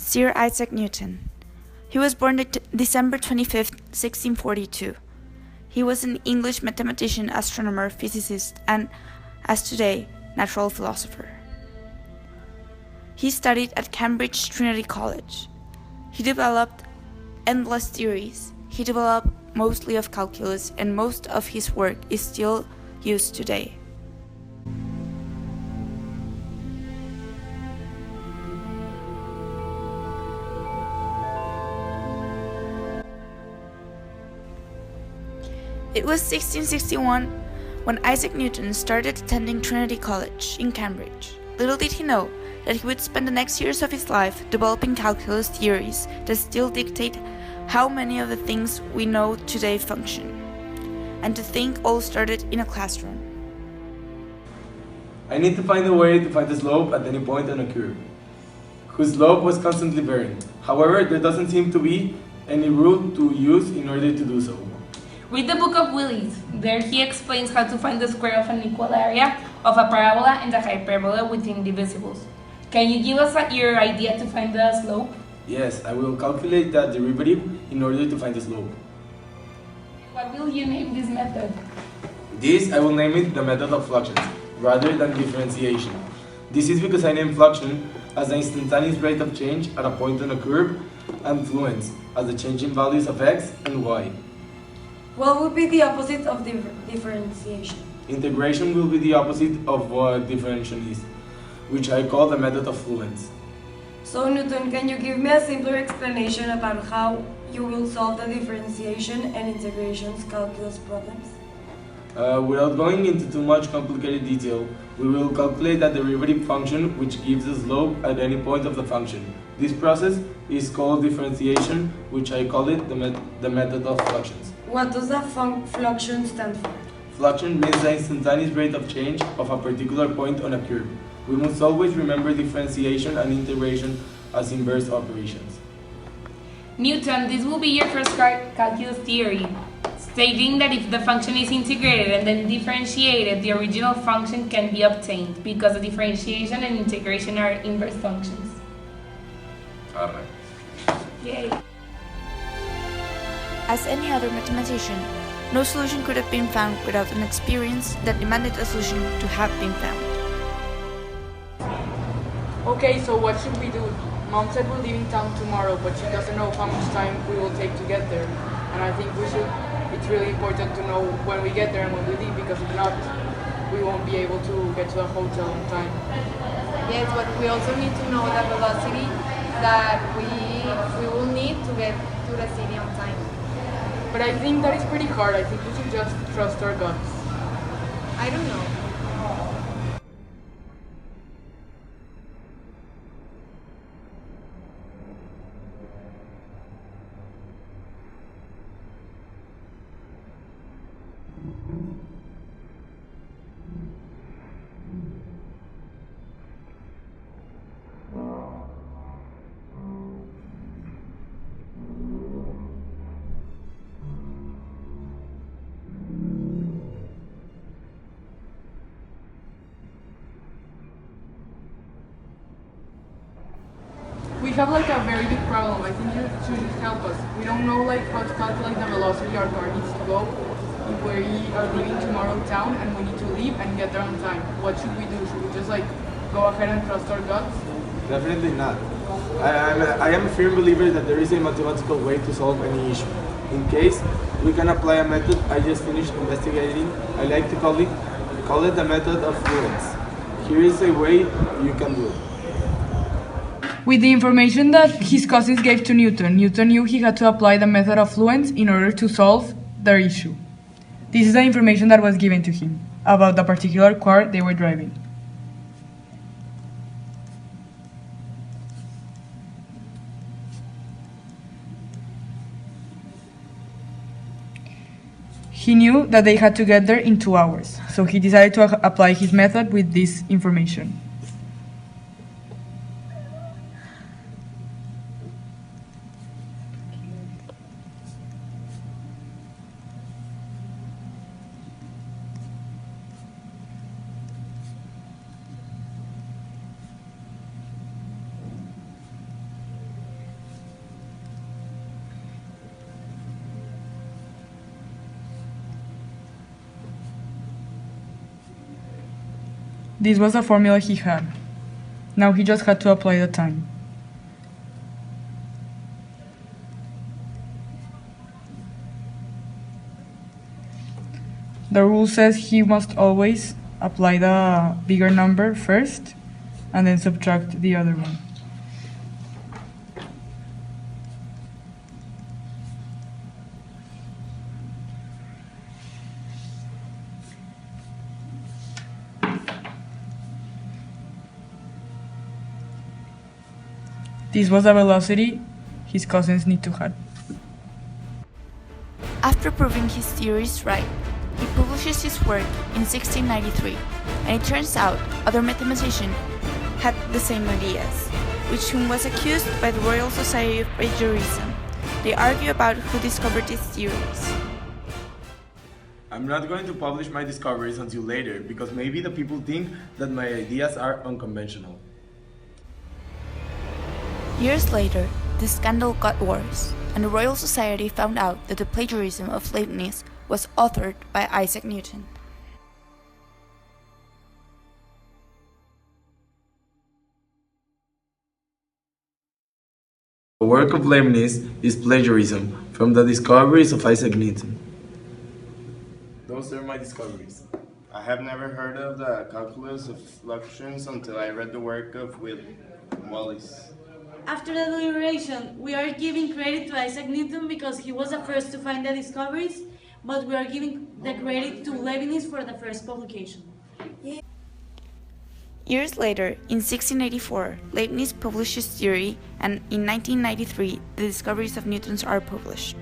Sir Isaac Newton. He was born December 25, 1642. He was an English mathematician, astronomer, physicist, and, as today, natural philosopher. He studied at Cambridge Trinity College. He developed endless theories. He developed mostly of calculus, and most of his work is still used today. It was 1661 when Isaac Newton started attending Trinity College in Cambridge. Little did he know that he would spend the next years of his life developing calculus theories that still dictate how many of the things we know today function. And to think all started in a classroom. I need to find a way to find the slope at any point on a curve, whose slope was constantly varying. However, there doesn't seem to be any rule to use in order to do so. Read the book of Willis. There he explains how to find the square of an equal area of a parabola and a hyperbola with indivisibles. Can you give us your idea to find the slope? Yes, I will calculate that derivative in order to find the slope. What will you name this method? This, I will name it the method of fluxions, rather than differentiation. This is because I name fluxion as the instantaneous rate of change at a point on a curve, and fluence as the change in values of x and y. What would be the opposite of differentiation? Integration will be the opposite of what differentiation is, which I call the method of fluence. So Newton, can you give me a simpler explanation about how you will solve the differentiation and integrations calculus problems? Without going into too much complicated detail, we will calculate a derivative function which gives a slope at any point of the function. This process is called differentiation, which I call it the method of fluxions. What does the fluxion stand for? Fluxion means the instantaneous rate of change of a particular point on a curve. We must always remember differentiation and integration as inverse operations. Newton, this will be your first calculus theory, stating that if the function is integrated and then differentiated, the original function can be obtained because the differentiation and integration are inverse functions. Alright. Yay! As any other mathematician, no solution could have been found without an experience that demanded a solution to have been found. Okay, so what should we do? Mom said we're leaving town tomorrow, but she doesn't know how much time we will take to get there. And I think it's really important to know when we get there and when we leave, because if not, we won't be able to get to the hotel on time. Yes, but we also need to know the velocity that we will need to get to the city on time. But I think that is pretty hard. I think we should just trust our guts. I don't know. We have like a very big problem. I think you should help us. We don't know how to calculate the velocity our car needs to go if we are leaving tomorrow town and we need to leave and get there on time. What should we do? Should we just go ahead and trust our guts? Definitely not. I am a firm believer that there is a mathematical way to solve any issue. In case we can apply a method I just finished investigating, I like to call it the method of fluence. Here is a way you can do it. With the information that his cousins gave to Newton, Newton knew he had to apply the method of fluence in order to solve their issue. This is the information that was given to him about the particular car they were driving. He knew that they had to get there in 2 hours, so he decided to apply his method with this information. This was a formula he had. Now he just had to apply the time. The rule says he must always apply the bigger number first and then subtract the other one. This was the velocity his cousins need to have. After proving his theories right, he publishes his work in 1693, and it turns out other mathematicians had the same ideas, which whom was accused by the Royal Society of plagiarism. They argue about who discovered these theories. I'm not going to publish my discoveries until later because maybe the people think that my ideas are unconventional. Years later, the scandal got worse, and the Royal Society found out that the plagiarism of Leibniz was authored by Isaac Newton. The work of Leibniz is plagiarism from the discoveries of Isaac Newton. Those are my discoveries. I have never heard of the calculus of fluxions until I read the work of Wallis. After the deliberation, we are giving credit to Isaac Newton because he was the first to find the discoveries, but we are giving the credit to Leibniz for the first publication. Years later, in 1684, Leibniz published his theory, and in 1993, the discoveries of Newton's are published.